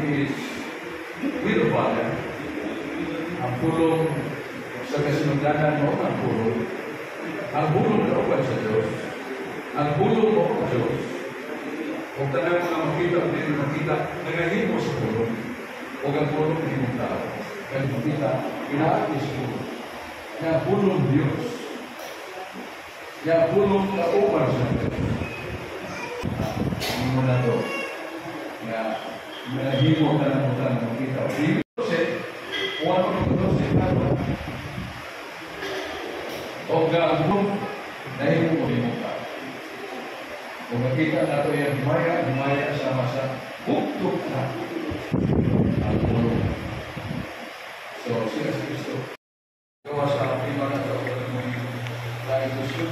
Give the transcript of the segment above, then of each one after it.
is will of Father. Ang pulong sa kasinundanan mo, ang pulong. Ang pulong na upan sa Diyos. Ang pulong mo ang Diyos. Huwag tanang mga makita, hindi makita, nangahin mo sa pulong. Huwag ang pulong hindi mong tao. Kaya makita, inaatis mo. Yang pulong Diyos. Yang pulong na upan sa Diyos. Hindi mo na ito. Na nanahimo ka na mo na makita. Hindi ko siya, kung ano ko ito siya, o gano'n, nahimo mo rin mo ka. Kung makita na ito yung himaya sama sa buktok na ang pulong. So, sila si Kristo. Gawa sa prima na ito, kung mo tayo gusto.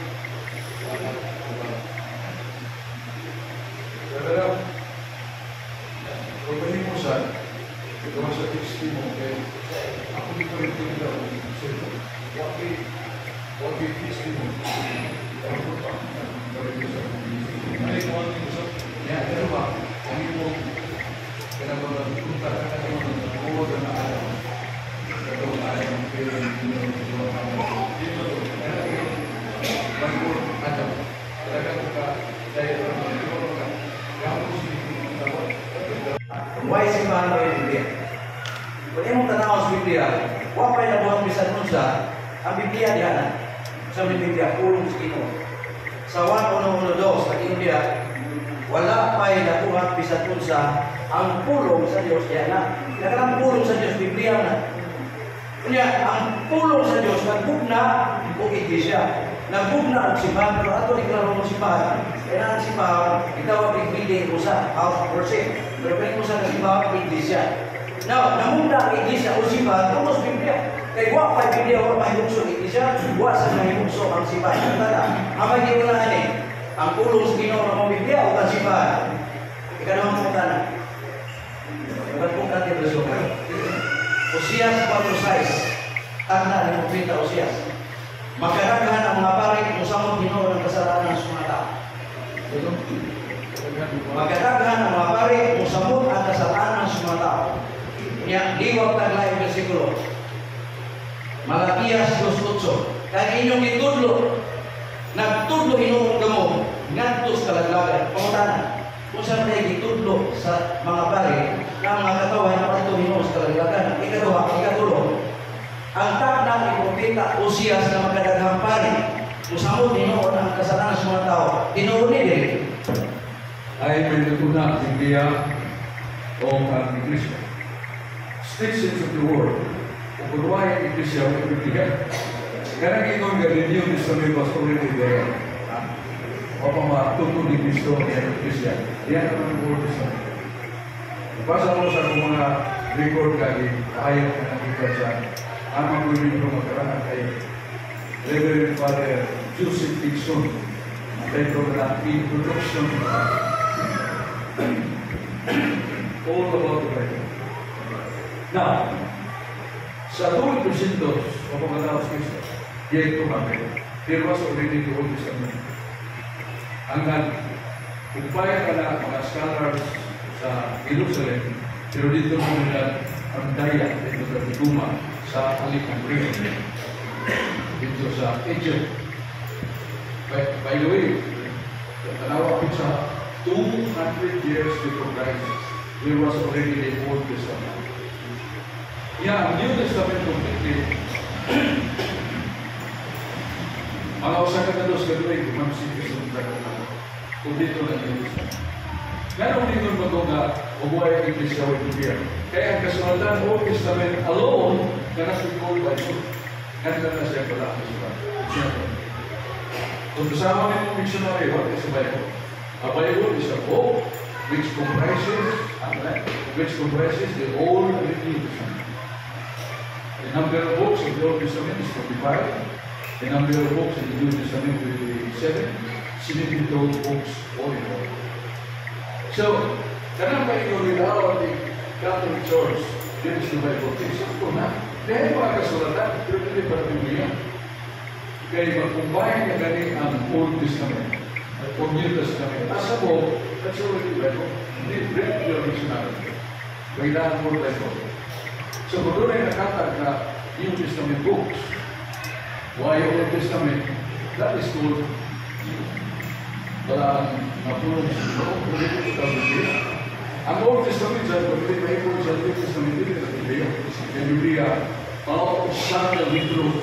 Pero, kung panimusan, gawa sa teksti mo, ako di ko rin tindaw. What we teksti mo, ako pa, ya, pero ba, kami mo, kailangan punta ka na naman ng buwan na araw. Ito ang ayaw ng pera ng buwan na araw. Dito, bago, talagang ka, dahil ang buwan ka, gawin mo Why simbahan mo yung Biblia? Kung yung tanaw sa Biblia, huwag pa yung nabuhat bisan nun sa ang Biblia diyan. Sa Biblia, pulong sa Ginoo. Sa 1:1-2, sa Biblia, wala pa yung nabuhat bisan nun sa ang pulong sa Diyos diyan. Nakalang pulong sa Diyos, Biblia na. Kanya, ang pulong sa Diyos, nagbugna o iglesia. Nagbugna ang simbahan, pero ato iklaro mo simbahan. Kaya ang simbahan, itawag yung building mo sa house of worship. Pero kaya mo sa simbahan, iglesia. Now, namugna ang iglesia o simbahan, tungkol sa Biblia. Kaya wak pa yung Biblia, wak pa yung ang iglesia, wak sa nahimukso ang simbahan. Ang tanda, ang may giunahan eh, ang pulong sa Ginoo ng mga Biblia o ang simbahan. Ika naman mo tanda. Ba't kong natin resume? Osias 4:6. Tanda ni Propeta Osias. Magkaragahan ang mga pari kung samot Ginoo ng kasalanan ng mga tao. Magkaragahan ang mga pari kung samot ang kasalanan ng mga tao. Kaya, liwag taglay ang versikulo. Malakias 2:8. Kaya inyong itudlo, nagtudlo inyong gamo, ngantos kalaglagan. Pangutanan, kung saan tayo itudlo sa mga pari, na mga katawan na pato Ginoo sa kalaglagan. Ikatulo, ang takna ni Propeta Osias na magkadaghang pari, kung samot Ginoo ang kasalanan sa mga tao, tinuon din. ay pinaguna ang Biblia o ang Iglesia. Stations of the world, kung kunuha yung Iglesia o yung Biblia, karang ikon ka rin yung New was already there. O pa matutong ni Cristo ang Iglesia. Yan ang Word Testament. Basa mo sa mga record kagi, ayaw ka nakita siya. Ang mga libro magkaraan ay Reverend Father Joseph Dixon. Ang title na Introduction all about the Bible. Now, sa 2% o pagkatapos Kristo, yet 200, there was already the Old Testament. Hanggang upaya ka na mga scholars sa Jerusalem, pero dito mo nila ang daya dito sa Biguma sa Alexandria, dito sa Egypt. By the way, tanawa ko sa 200 years before Christ, there was already the Old Testament. Yeah, New Testament completely. Mga usaha ka doon sa gano'y gumamsin ka sa mga kung dito na New Testament. Ngayon dito mo nga ubuhay ang Iglesia o Biblia. Kaya ang kasunatan Old Testament alone na nasa Old Bible. Ganito na siya pala ang kasunatan. Kung kasama mo yung dictionary, what is the Bible? A Bible is a book which comprises the Old and the New Testament. The number of books of the Old Testament is 45. The number of books in the New Testament will be 72 books all in all. So, kanang kayo without the Catholic Church, this is the Bible. Sakto na. Dahil mga kasulatan, pero hindi pa Biblia. Kaya mag-combine na galing ang Old Testament o New Testament. Asa po, that's already Bible. Hindi break your originality. kailangan po tayo. So kung doon ay nakatag na New Testament books, why Old Testament, that is called wala napulong sa Biblia. Ang Old Testament sa Biblia, ay po sa New Testament din sa Biblia. Sa Biblia, saan na libro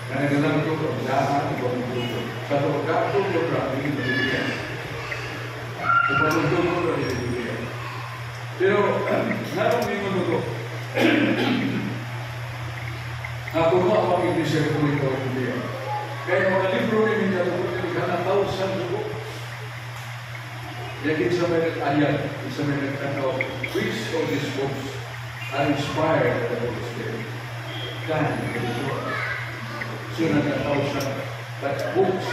na nagandang ito ang lahat ng mga libro. Sa pagkakatong ko na ang Biblia. Sa pagkakatong ko na ang Biblia. Pero, narong mingon ko, ako mo ang Iglesia ko ito ang Biblia. Kaya mga libro ni Biblia, na 1,000 books. Yet it's a minute ayat, it's a minute of which of these books are inspired by the Holy Spirit. Can be sure. Sooner than 1,000 but books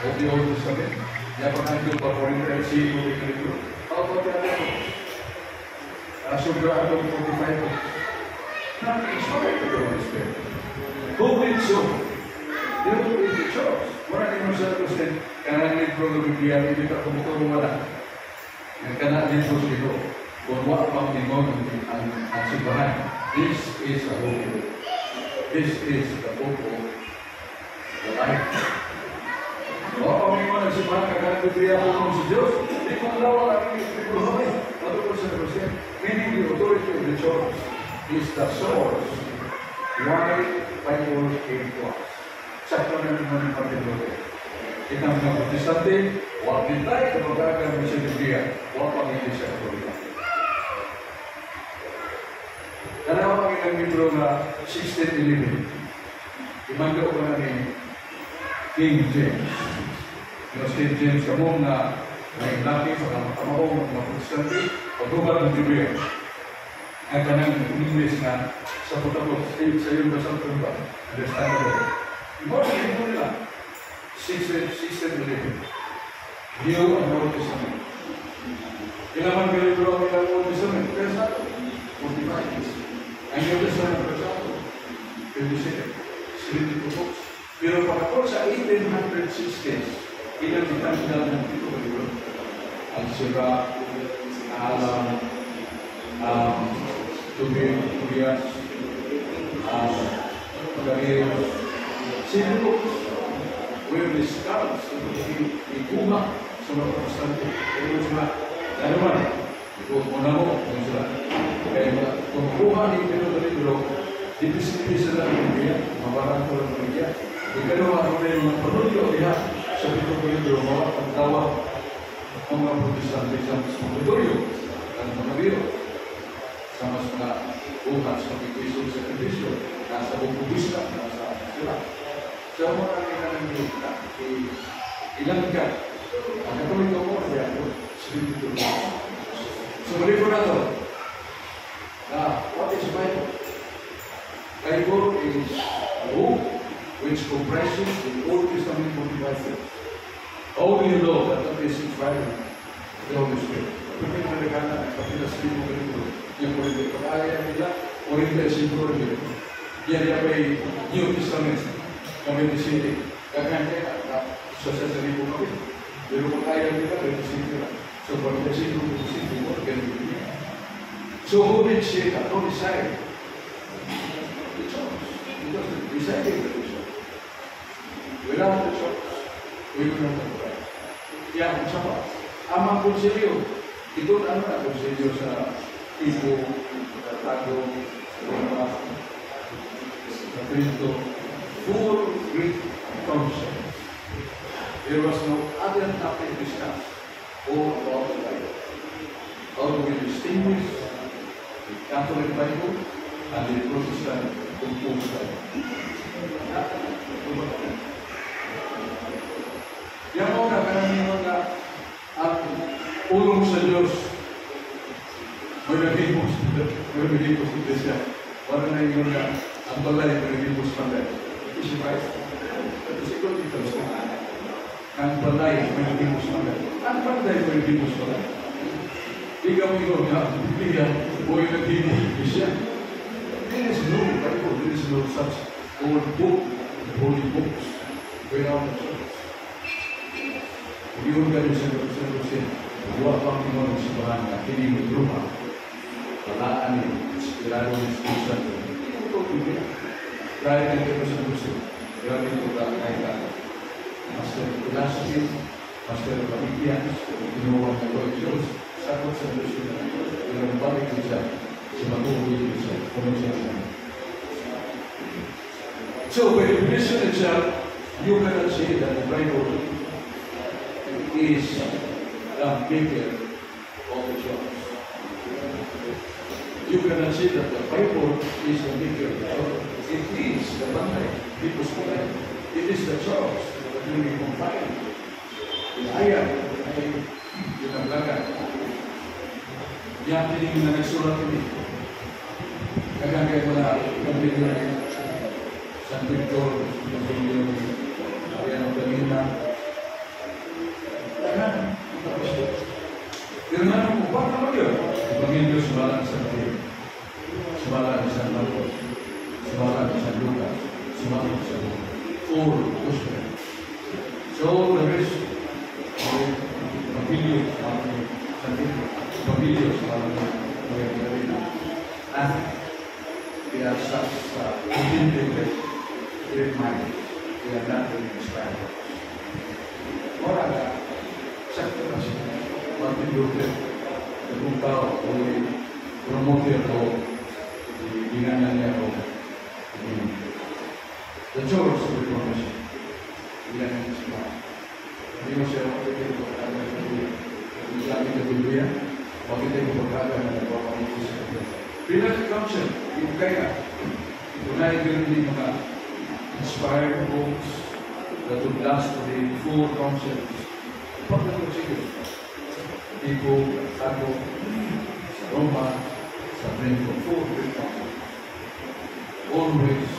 of the Old Testament. Napakan ito pa 43 mo rin ito. How about the other books? Sobra atong 45 books. Not inspired by the Holy Spirit. Who did so? They will read the church. Wala din mo sa Christian, kanang libro ng Biblia, hindi ka kumutulong wala. Yang kena libro dito, kung wala pang ingon ang simbahan, this is a holy book. This is the book of the life. O, ang ingon ang simbahan, kagana Biblia po sa Diyos, di kong lawa ang libro kami. Matupos sa Christian, meaning the authority of the church is the source why Bible came to us. Sakto na naman yung pagkakas. Itang mga protestante, wala din tayo kapag-agal mo sa Biblia, wala pang hindi siya kapag-agal. Dalawa pang ilang libro na 1611. Imanda ko na ni King James. Yung King James kamong na may laki sa kamahong mga protestante, pagbubat ng Biblia. Ang kanang English na sa putapos, sa iyo basang tumba, understandable. More than ito nila. 1611. New and Old Testament. Ilaman ka libro ang ilang Old Testament? Kaya sa ito? 45. Ang New Testament ka sa ito? 27. 72 books. Pero pagkakot sa 1860s, ilang itanggal ng ito ang libro. Ang Sira, Alam, Tobias, Pagarios, Sinubok, where the scouts ikuha sa mga protestante. Kaya sila, naman, muna mo, kung sila. Kaya kung kuha ni Pedro de Libro, dipis-dipis sila ng Biblia, mabarang ko ng Biblia. Ikalawa, ako na yung mga panulyo niya sa Pedro de Libro, mga pagtawa ng mga protestante sa mga auditoryo, ang mga biro, sa mas mga bukas sa pagkisog sa kondisyon, nasa bukubista, nasa sila. So, mga kailangan nyo na ilang ka. Ang katuloy ko mo, kaya ako, silipin ko. So, muli ko na ito. What is Bible? Bible is a book which comprises the Old Testament 45 books. How do you know that that is inspired by the Holy Spirit? Kapag nalagana, kapag nasilip mo ganito, yung politik, pag-aya nila, o hindi ay siguro nila. Yan yung may New Testament. Kami di sini, kakanya sa sarili ko kami. Pero kung kaya nila, di sini lang. So, pag di sini mo, ganito niya. So, who did say that? Who decided? The church. Because they decided the church. Without the church, we will not have right. Kaya ang sama, ang mga konsilyo, ito ano na konsilyo sa Ibo, Tago, Roma, sa Cristo, full Greek conscience. There was no other topic discussed all about the Bible. How do we distinguish the Catholic Bible and the Protestant composed Bible? Yang mo na karamihan na ang ulong sa Diyos may nagigos sa Iglesia. Wala na yun na ang balay may nagigos panday. Isipay. Ito siguro dito sa ang balay may nagigos panday. Ang panday may nagigos panday. Ikaw ikaw nga, Biblia, o yung nagigos sa Iglesia. There is no Bible, there is no such old book, the holy books, without the church. Yun ka sa Lusin, buwa pang inon sa bahan na hindi mo lupa. Walaan ni inspirado ng Espiritu Santo. Ito po Biblia. Dahil nito sa gusto. Grabe ito ka kahit Master Philosophy, Master Pamilya, Ginawa ng Lord Diyos, sakot sa Diyos na ilang balik siya, si Maguwi siya, kumusya siya. So, by definition itself, you cannot say that the Bible is a maker of the church. You cannot say that the Bible is the maker of the church. It is the Bible, people's life. It is the church that will be combined. The ayat ay pinaglagan. Yan din na nagsulat ini. Kagagay mo na pamilya San Victor, pamilya Ariano Camina. Pero naman kung bakit naman yun? Pamilya sumalang sa Pilipinas. Sumalang sa Marcos. Sumalang sa Lucas. Sumalang sa all Gospel. So the rest of pamilya and we are such integrated great mind. We are not really inspired. Orang sakit masih Martin Luther terbuka oleh promoter atau binangannya atau the church of the promotion. Binangan semua. Ini masih waktu itu berkata Islamic Biblia, waktu itu berkata dengan Bapak Ibu sekalian. Bila function in Kaya, tunai di mga inspired books that would last for the full concepts. Pagdating sige, Ibu, Ako, Roma, sa Brentford, full great concepts. Always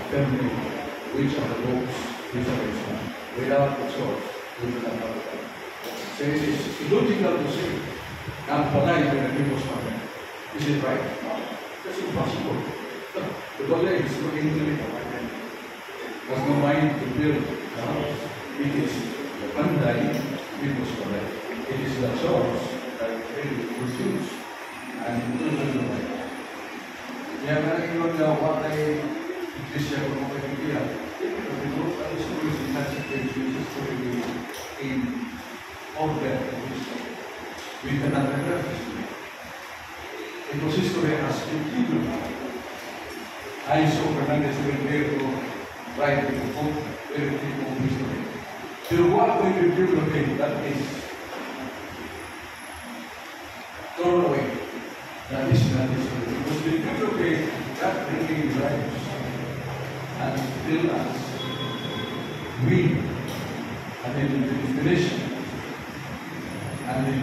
affirming which are the books, which are the Islam. Without the source, we will not have it. So it is illogical to say, ang palay na nagpipos namin. Is it right? No. That's impossible. The palay is looking to it. Has no mind to build a house. It is the panday, pipos palay. It is the source that really produce and produce the light. Kaya narin yun na wakay Iglesia kung makikita. In order with another purpose. It was history as continued. I saw Fernandez went there to write the book, everything of history. So what we will develop that is thrown away. That is not history. Because we develop that bringing lives and still us. We and then the definition and the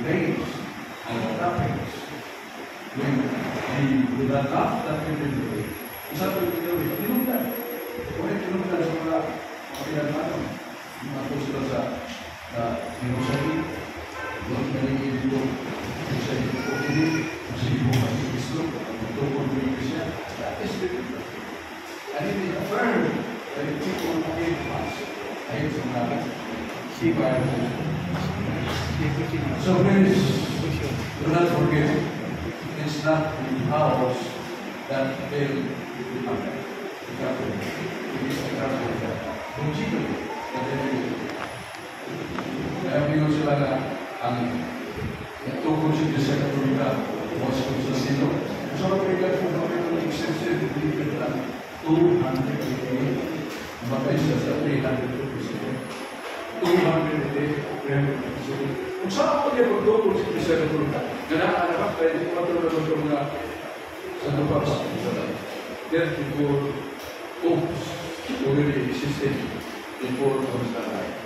names and the topics when we will not that we will do it. Sabi ko tinundan. Kung tinundan sa mga pinagmano, mga sila sa Jerusalem, doon nalingin dito sa Jerusalem, sa Jerusalem, Islam, ito po ng Iglesia, that is the difference. And it is affirmed that the people gave us. So please, do not forget, it's not the house that built the Catholic. It is the Catholic that continued that they built. Kaya pinag sila na ang tukod siya sa Katolika was sa Sino. Sa Katolika po kami ng extensive delivered lang 288 maka isa sa 300 200 kung saan ko niya magdukol si Cristiano Ronaldo ganaan naman kaya hindi matulog ito mga sa lupa sa 34 oops already existed before Constantine.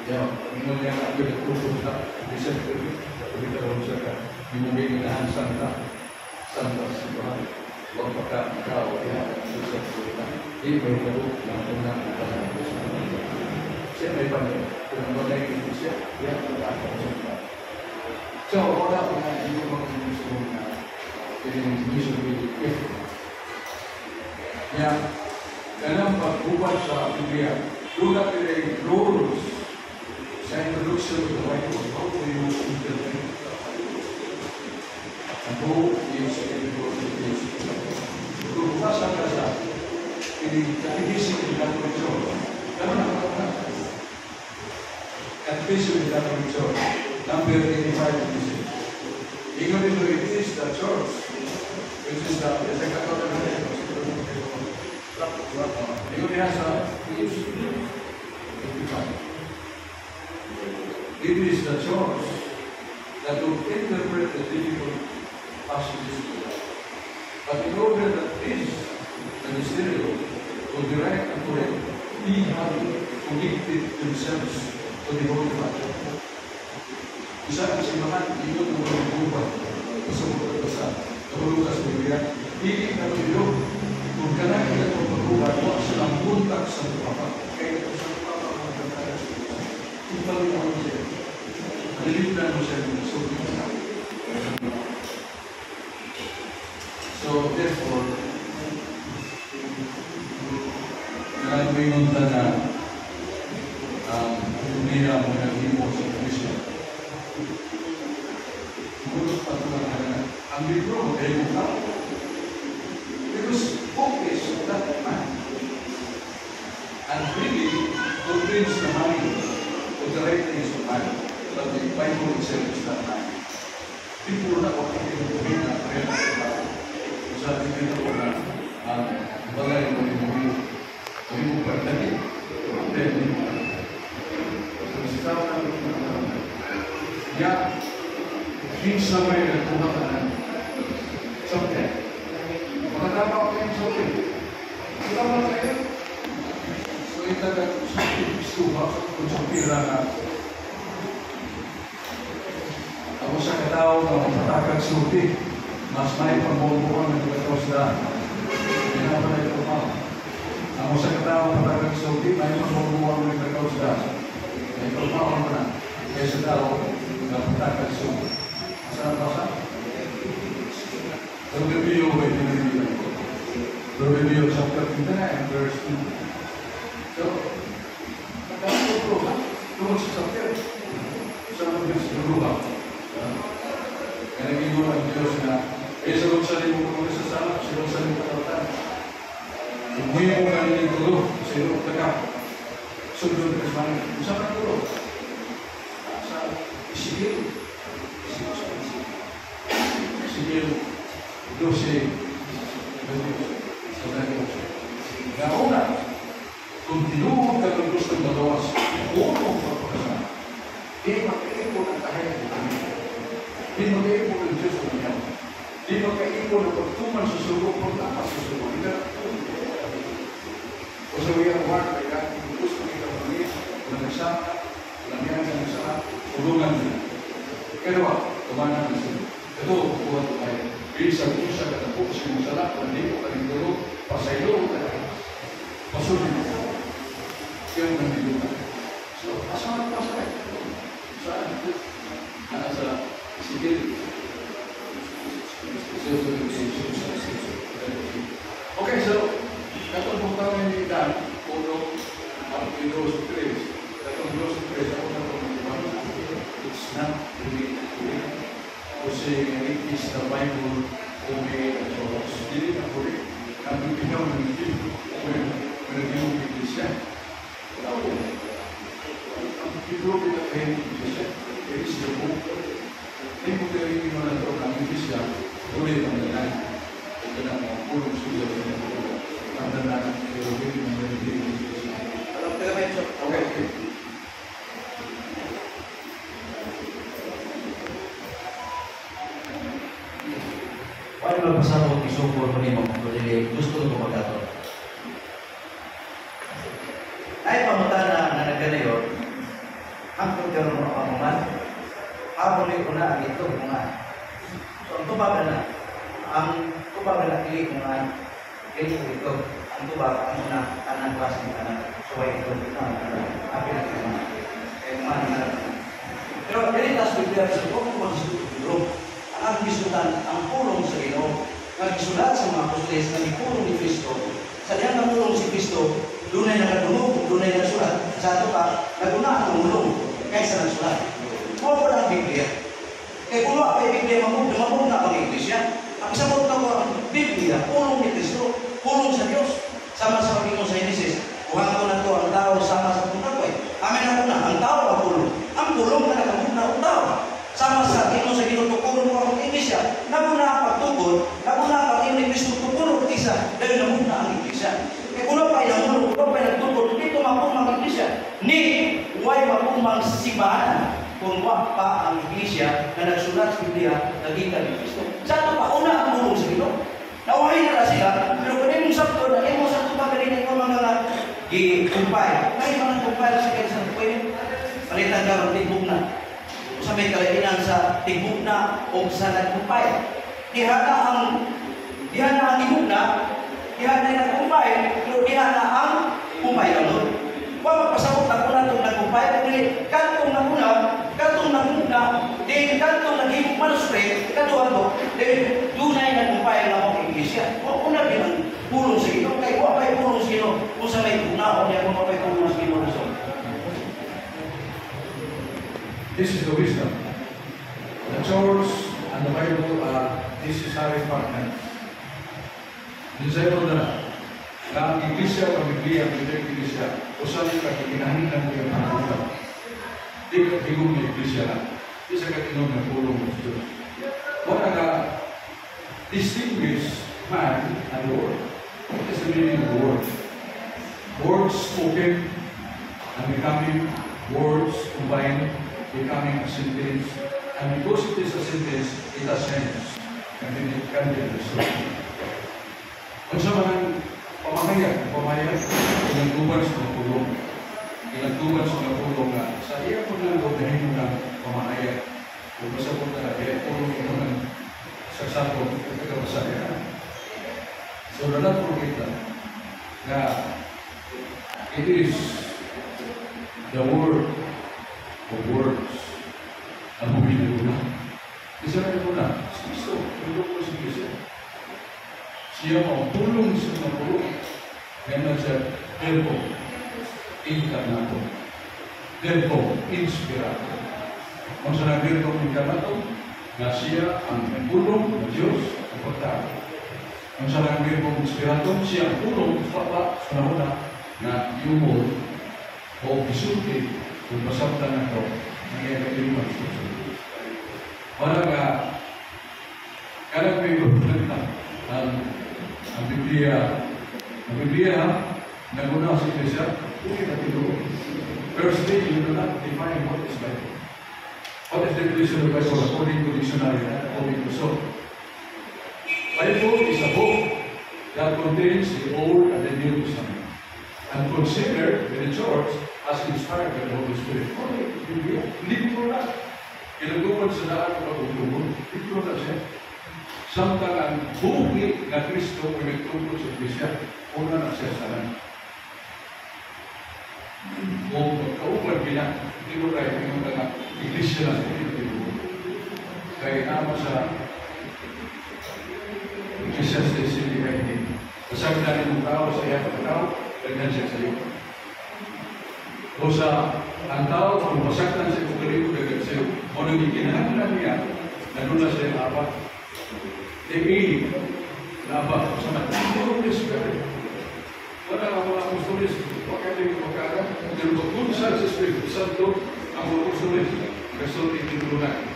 Kaya hindi niya ako nagtukol sa December kita rin siya ka hindi na ang Santa si Tuhan huwag ikaw kaya sa Ronaldo hindi may nabuk ng unang panahon sa Ronaldo. Siya may panahon. Kung bagay ito siya, yan ang aking siya. So, wala ko na hindi ko gusto na pinag-mission with it. Kaya, ganang pagbubat sa Biblia, lugat nila rules sa introduction of the Bible, how do you interpret? Ang buo yung sa Pilipinas sa Diyos. Kung bukasa ka sa Catechism of the Catholic Church, ano na ka? Catechism of the Catholic Church, number 85. Even if it is the church, which is the Catholic Church, even it has a it is the church that will interpret the difficult passages. But in order that this ministerial will direct and correct, he had committed themselves to the Holy Father. Isa ang simahan, ito ng mga buwan sa mga basa, nahulugan sa Biblia, hindi na ito, kung kanang ito ng pagbuwan, huwag silang buntak sa Papa. Kaya ito sa Papa ang magkakaya sa Diyos. Kung pala mo siya, nalilitan mo siya ng sulit na. So, therefore, nalagwingon na umira mo nag-imo sa Kristo. Mulut patulang ang libro mo kayo mo tao. Because focus on that man. And really, convince the mind of the right things of man. But the Bible itself is that man. People na kung hindi mo rin na kaya na ito. Sa ating ito na bagay mo rin mo pagdali. Pwede mo. So, sa tao na yeah. Minsan may nagkuha ka ng something. Makatama ko yung something. Salamat kayo. So, itagat suha kung something na ako sa katao na matatagag suti. Mas may pambubuhan ng kataos na hindi na ito pa. Ako sa katao na matatagag suti, may pambubuhan ng kataos na ito pa ako na. Kaya sa tao na matatagag suti. Proverbio chapter 29 and verse 2. So, tungkol sa chapter, sa mga luha. Kaya naging ang Diyos na, sa luksanin mo kung sa sana, sa luksanin mo katawatan. Umuwi mo kanina yung tulo, sa ilong taga. Sundon ka sa mga, saan ka tulo? Sa Isigil. Isigil 12. Kaya una, kung tinuod ka ng gusto magawas, unong pagpakasan, di makaipon ang kahit ng kami. Di makaipon ang Diyos ng iyan. Di makaipon ang pagtuman sa sugo kung dapat sa sugo. Hindi ka o sa wiyang ward, kaya kung gusto kita manis, kung nagsama, lamyan ka nagsama, tulungan nila. Kaya ba, tumanan na sila. Ito, buwan tayo. Bisa kung siya katapos siya masalat, hindi ko kaling tulog, pasaylo ka na. Pasunin mo. Kaya nandito ka. So, asahan pa sa saan? Sa Sigil. Okay, so, katong bukang ni Dan, puno, ang Windows 3. Katong Windows 3, ako na itong it's not really kasi it is the Bible obey the laws. Hindi na po rin. Ang bibigyan ng Biblia, when you Christian. Wala po. Ang Biblia ay Christian. It is the book. Hindi mo kayo yung mga ito ng Christian, ulit ang nanay. Ito na mga pulong suya sa mga pulong. Ang nanay, pero hindi mo kayo yung Christian. Alam ka naman ito? Okay. Paano magpasabot isupor ko nimo kung gusto ko magkato? Ay pamutana na nagkanayon, ang pagkaroon ng pamungan, habuli ko na ito mga. So ang tubag na pili ko nga, ito, ang tubag, ang una, kanang klaseng kanang, suway ito, apil na ito mga. Kaya mga na. Pero kanitas Biblia sa kung magsusulong, ang gisutan ang pulong sa Ginoo nga gisulat sa mga apostoles nga gipulong ni Kristo sa diyang namulong si Kristo dunay nakadungog dunay nagsulat sa ato pa naguna ang tumulong kaysa nagsulat mo pa ang Biblia Kaya kung wala pa Biblia, mamog na ang iglesia. Ang sabot na ko ang Biblia, pulong ni Kristo, pulong sa Diyos. Sama sa pag-ingon sa Genesis, kuhan ko na to ang tao sama sa pagkakoy. Amin ako na, ang tao ang pulong. Ang pulong na nakamog na ang tao. Sama sa ingon sa ginutukulong ko ang iglesia, nabuna ang pagtukod, nabuna ang pag-ingon ni Kristo, tukulong isa, dahil nabuna ang iglesia. Kaya kung wala pa yung kung pa nagtukod, dito mapumang iglesia. Ni, huwag mapumang simbahan. Kung wala pa ang iglesia na nagsulat sa Biblia, nagikan ni Kristo. Sa ito pa, una ang tulong sa Ginoo. Nawahin na sila, pero kung yung sakto, na yung sakto pa kanina yung mga i-kumpay. Ay, mga kumpay sa kaya sa pwede. Palitan ka ng tigbog na. Sa may kalainan sa tigbog na o sa nagkumpay. Dihana ang tigbog na, dihana yung nagkumpay, pero dihana ang kumpay na doon. Kung magpasabot na po na itong nagkumpay, kantong na muna, then kantong naghibog manuscript, katuhan ko, then dunay nagkumpay na akong iglesia. Kung una din ang pulong sa Ginoo, kaya kung apay pulong sa Ginoo, kung sa may tunaon niya, kung apay pulong sa Ginoo na so. This is the wisdom. The church and the Bible are necessary partners. Desire na ang iglesia o Biblia, ang iglesia, usahin ka kikinahingan mo yung pangkulang. Di ka tigong ng iglesia lang. Di sa katinog ng pulong ng Diyos. Wala ka distinguish man and word. What is the meaning of word? Words spoken and becoming words combined, becoming a sentence. And because it is a sentence, it has sense. And then it can be understood. Kung sa mga pamahayag, ilang tuban sa mga pulong. Ilang tuban sa mga pulong na sa iya po na godahin mo ng pamahayag. Kung masabot na kaya pulong ito ng saksapon, ito ka masaya. So, not forget na it is the word of words ang bumili ko na. Isa na ito na, si Kristo, tulong ko si Kristo. Siya ang tulong sa mga pulong. Kaya siya, Verbo, Incarnato. Verbo, Inspirato. Kung sa Verbo, Incarnato, na siya ang tulong ng Diyos ang pagtao. Kung sa Verbo, Inspirato, siya ang tulong sa panahon na humor o bisulti kung pasabtan na ito nangyayari sa susunod. Wala ka, kaya may problema ang Biblia. Ang Biblia, naguna sa Iglesia, hindi na tinuloy. Firstly, you do not define what is Bible. What is the definition of Bible according to dictionary, according to Soul? Bible is a book that contains the Old and the New Testament and considered by the church as inspired by the Holy Spirit. Biblia, libro na. Inutupan sa daan ng pag-utubon, libro na siya. Samtang ang buhi na Kristo ay nagtungkol sa Iglesia, una na siya sa langit. O magkaupan bilang, hindi mo tayo yung mga Iglesia na sa Pilipinas. Kaya naman sa Iglesia sa Pilipinas. Kasama na rin ng tao sa iya pagkatao, ganyan siya sa iyo. O sa ang tao, kung masaktan sa ipagalipo, ganyan sa iyo. O nang ikinahanglan niya, nanula sa iyo apat. Demi, napa, sama Holy Spirit. Wala ang mga apostoles, pagkali yung pagkara, pero kung saan sa Espiritu Santo, ang mga apostoles, kaso itinulungan.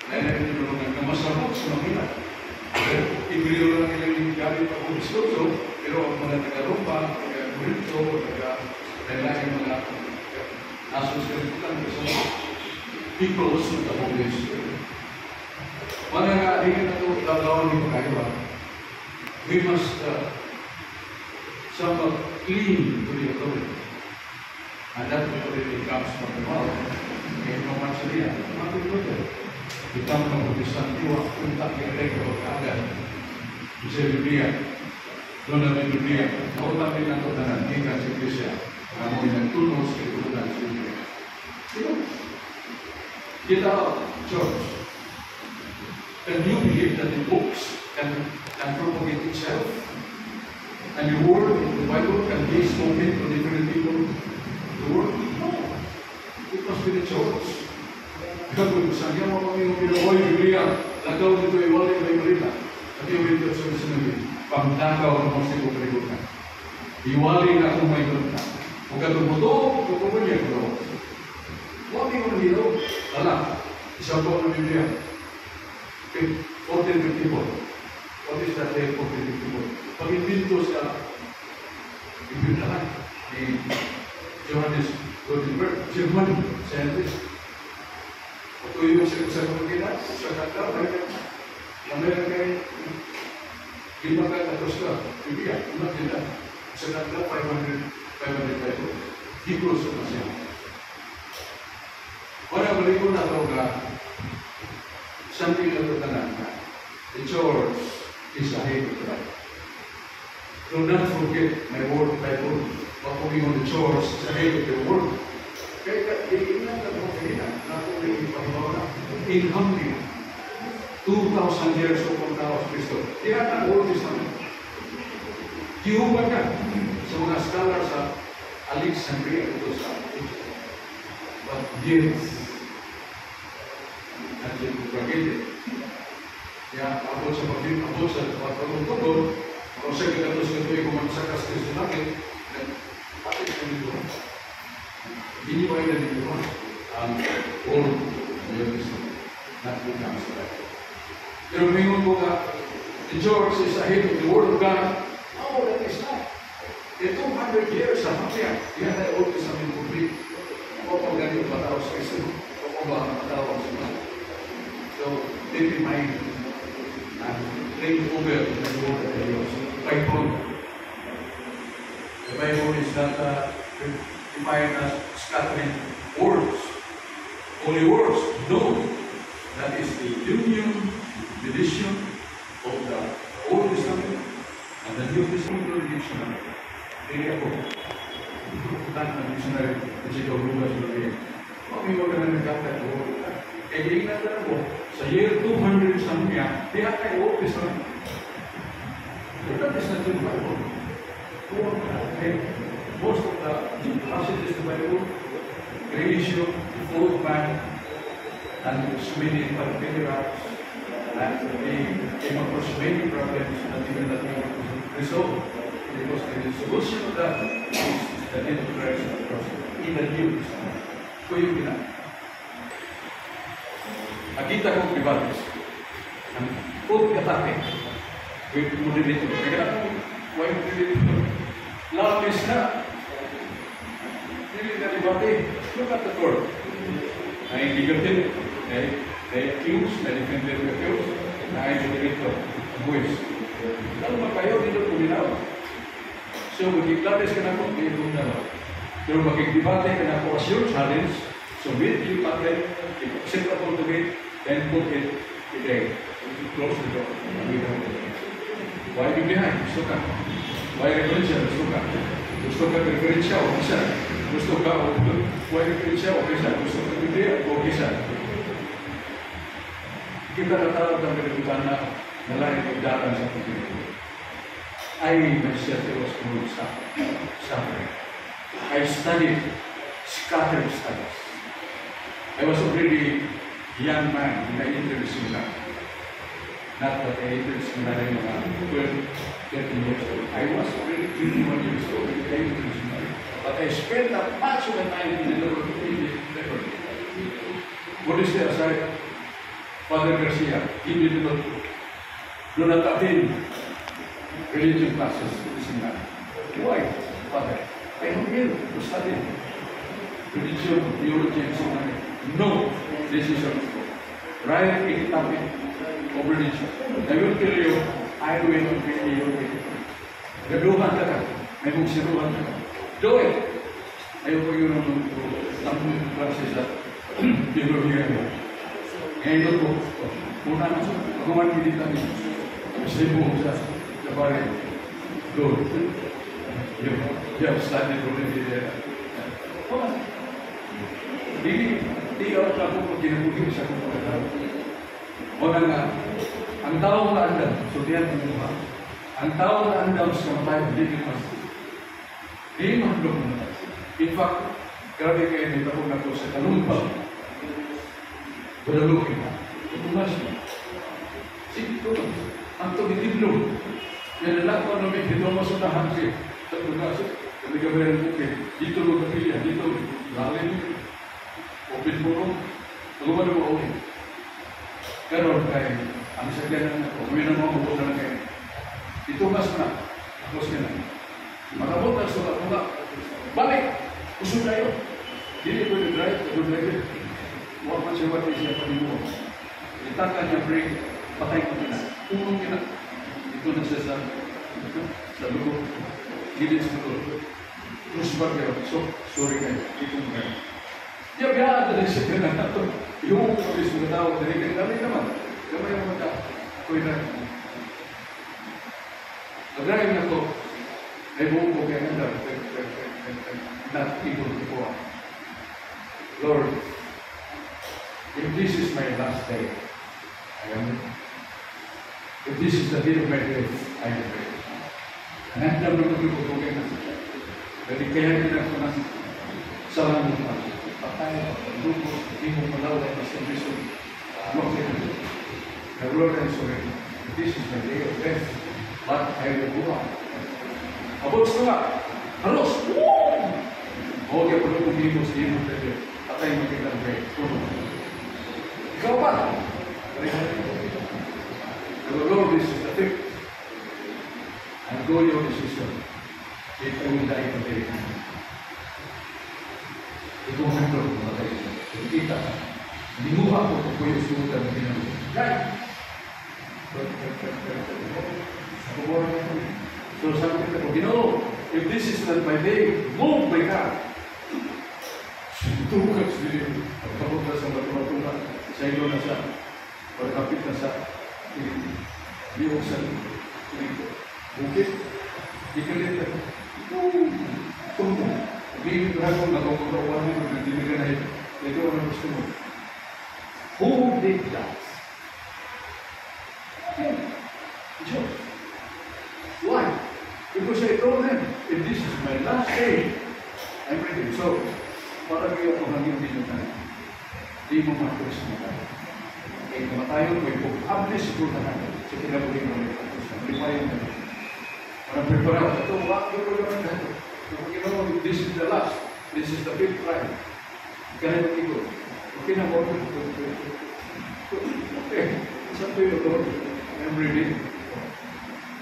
Dahil na itinulungan na masamot sa mahina. Ibrilo lang nilang yung galing pa kung diskurso, pero ang mga taga-Roma, taga-Corinto, taga-Dailangin mga nasos kalimutan, kasi peoples of the Holy Spirit. Mga nga-aligin na ito, lalawan ni Pagkaiwa. We must somewhat clean to the authority. And that authority comes from the mouth. Kaya pamansalihan, mga Luther. Itang ng Protestantiwa, punta kaya reka o kaagad. Sa Biblia, doon na may Biblia. Nautan din ang tanan, ikan sa Iglesia. Amoy nagtunos sa itunan sa Biblia. Kita, church. Can you believe that the books can propagate itself? And the word in the Bible can be spoken to different people? The word? No. It must be the church. Kapag sa kanya mo kami yung pinuhoy, Biblia, lagaw dito iwalay may marita. At yung ito sa sinabi, pangtakaw ng mga sigupalibutan. Iwalay na kung may marita. Kung katumuto, tutupan niya ito. Huwag yung hilo. Alam, isang po ng Biblia. 1454. What is that day 1454? Pag-ibinto sa ibintahan ni Johannes Gutenberg, German scientist. Ito yung sa Pilipinas, sa Qatar, Amerika, lima ka katos ka, Biblia, umat nila. Sa Qatar, 500 pesos. Hebrews sa masya. Wala balik ko na ito ka, something na ito na the church is ahead of time. Do not forget my word, Bible. Walking on the church is ahead of the world. Kaya iingat na mga kanina, nakuling ipagawa na. In humbly, 2,000 years of pagkawas Kristo. Kaya ang Old Testament. Gihuban ka sa mga scholar sa Alexandria ito sa Egypt. But yet, nandiyan ko tragedy. Kaya abot sa abot sa pagpagpagpagpagpag, kung sa kagatos ka ito, kung magsakas Kristo natin, bakit ka nito? Hindi ba yung nandito ang Old Testament? Not the Gospel. Pero mingon ko nga, the church is ahead of the Word of God. No, that is not. The 200 years sa Hapya, yan ay Old Testament complete. Ako pang ganito matawag sa Kristo. Ako ba matawag sa Kristo? So, keep in mind, take over the Word of God. Bible. The Bible is not defined as scattering words. Only words. No. That is the union, division of the Old Testament and the New Testament dictionary. Kaya ako, lahat ng dictionary, kasi ikaw lugas na rin. Kami mo na nagkakad ko. Kaya tingnan na ako, sa year 200 something, kaya kayo Old Testament. So that is not the Bible. Most of the passages of the Bible, creation, the fall of man, and so many particulars, and they came across many problems that even that we want to resolve, because the solution of that is the death of Christ on the cross in the New Testament. So yung gina. Nakita kong privates, ang pagkatake, with moderator. Kaya why moderator? Labis na. Hindi na debate. Look at the court. Ay bigotin, ay accused, ay defended the accused, ay moderator, buwis. Lalo ba kayo dito puminaw? So, magkiklates ka na po, hindi po na. Pero magkikdebate ka na po as your challenge, so meet you pattern, acceptable to it, then put it today. Close the door. Why be behind? Gusto ka. Why referensya? Gusto ka. Gusto ka referensya o kisa. Gusto ka o why referensya o kisa. Gusto ka bibigyan o kisa. Kita natawag ng kalibutan na nalaking pagdatan sa pagdatan. I myself was going to suffer. I studied scattered studies. I was already a young man in the interseminary. Not that I interseminary mga 12, 13 years old. I was already 21 years old in the interseminary. But I spent much of the time in the Lord. What is the aside? Father Garcia, he did not do not attend religion classes in the seminary. Why, Father? I am here to study religion, theology, and so on. No decision. Right topic of religion. I will tell you, I will not be theology. Gaduhan ka ka. May magsiruhan ka. Do it! Ayaw ko yun ang classes at theology mo. Ngayon ko, muna na siya. Pagawan hindi kami. Kasi mo sa pare. Good. You have studied already there. Hindi ako ako pag ginabugin sa kong pagkatao. Wala nga, ang tao na andam, so diyan ang mukha. Ang tao na andam sa matay, hindi mas. Hindi mahlong mo. In fact, grabe kayo nito ako na po sa kalumpang. Padalukin na. Tumas na. Sito, ang tumitidlo. Yan na lang ko namin, dito masunahan siya. Sa tunas, kami gabayan bukit. Dito mo kapilya, dito. Lalin, open mo rin. Tulungan mo ulit. Pero kaya, ang sagyan na ako, may nang mga bukod na kayo. Itumas na. Tapos ka na. Makabot na sulat mo na. Balik! Usod na yun. Hindi ko yung drive, yung driver. Huwag man siya wati siya panimuha. Itakan niya brake, patay ko na. Unong ka na. Ito na siya sa loob. Gilid sa loob. Terus bagay, so, sorry kayo. Ito mo kayo. Dia biar dari siya na ito. Yung kabis mga tao, dari kami naman. Gamay naman ka. Ako yung nag-drive na ko. Ay buong ko kaya nanda. Not able to go on. Lord, if this is my last day, I am. If this is the day of my death, I am ready. Nandang naman ko kung kaya nasa siya. Jadi kaya nila ko nasa salamat pa. Patay, pagdugo, hindi mo malaway na sa Kristo. Ano kaya nito? The Lord is sorry. If this is my day of death, but I will go on. Abot sa nga. Halos! O, kaya pala kumimos, hindi mo tayo. Patay mo kita ng kayo. Ikaw pa! The Lord, this is the thing. And go your decision. If I will die today. Ito ang hanggang matay. Kita. Limuha ko kung yung sumunod ng pinag-ito. Right! So sabi kita ko, if this is not my day, move my God. Sintukan sendiri. Pagkabot na sa matulatunan, sa ilo na siya. Pagkapit na sa liwaksan. Bukit. Ikalit na. Tunggu. Bibig ko ako na kung kurawan mo, hindi ka na ito. Ito ang gusto mo. Who did that? Job. Why? Because I told him, if this is my last day, I'm ready. So, para kayo ako hanggang din na di mo matulis mo tayo. Kaya kumatayon mo yung ablis siguro na natin sa kinabuhin mo yung patulis. Limayon na rin. Parang preparado. Ito, wag yung naman natin. This is the last. This is the big pride. Kaya natin ko. Okay na mo. Okay. Saan ko yung Lord? I'm ready.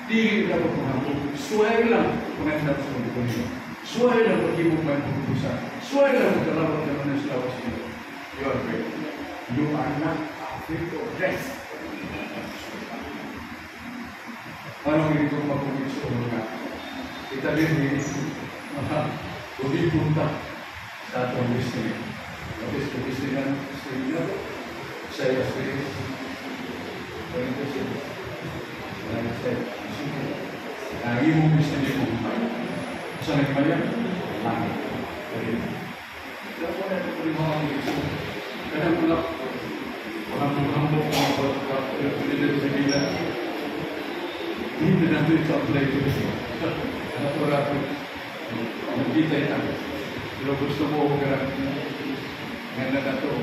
Di dapat mengaku, suai lang pengendap sebagai dunia, suai lang beribu main keputusan, suai lang dalam zaman Islam ini. You are ready. You are not afraid of death. Kalau itu maupun seorang kita lihat lebih punta satu istri, habis keistrian istrinya saya sendiri, nah, ibu bisa dibuka. Sana kembali lagi. Tidak boleh terima itu. Kadang pula orang mengambil orang tidak tidak. Ini tidak bisa belajar. Karena orang kita yang kalau bertemu dengan ada tu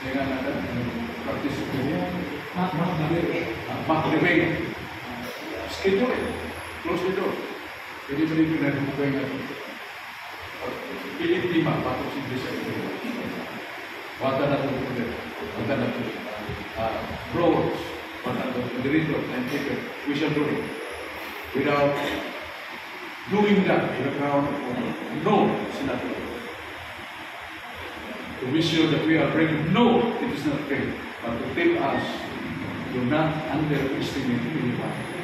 dengan ada partisipasi. Mak lebih schedule, close the door. Jadi beri kena dibuka yang pilih 5 patut sih bisa itu. Watan atau roads, watan atau individual and take it. We shall do it without doing that in the ground. No, it's not good. To be sure that we are praying. No, it is not great. But to take us. Do not underestimate anyone.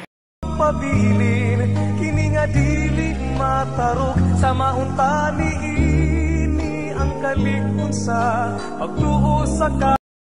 Pabilin, kini nga dili matarok sa mauntani ini ang kalikon sa pagtuo sa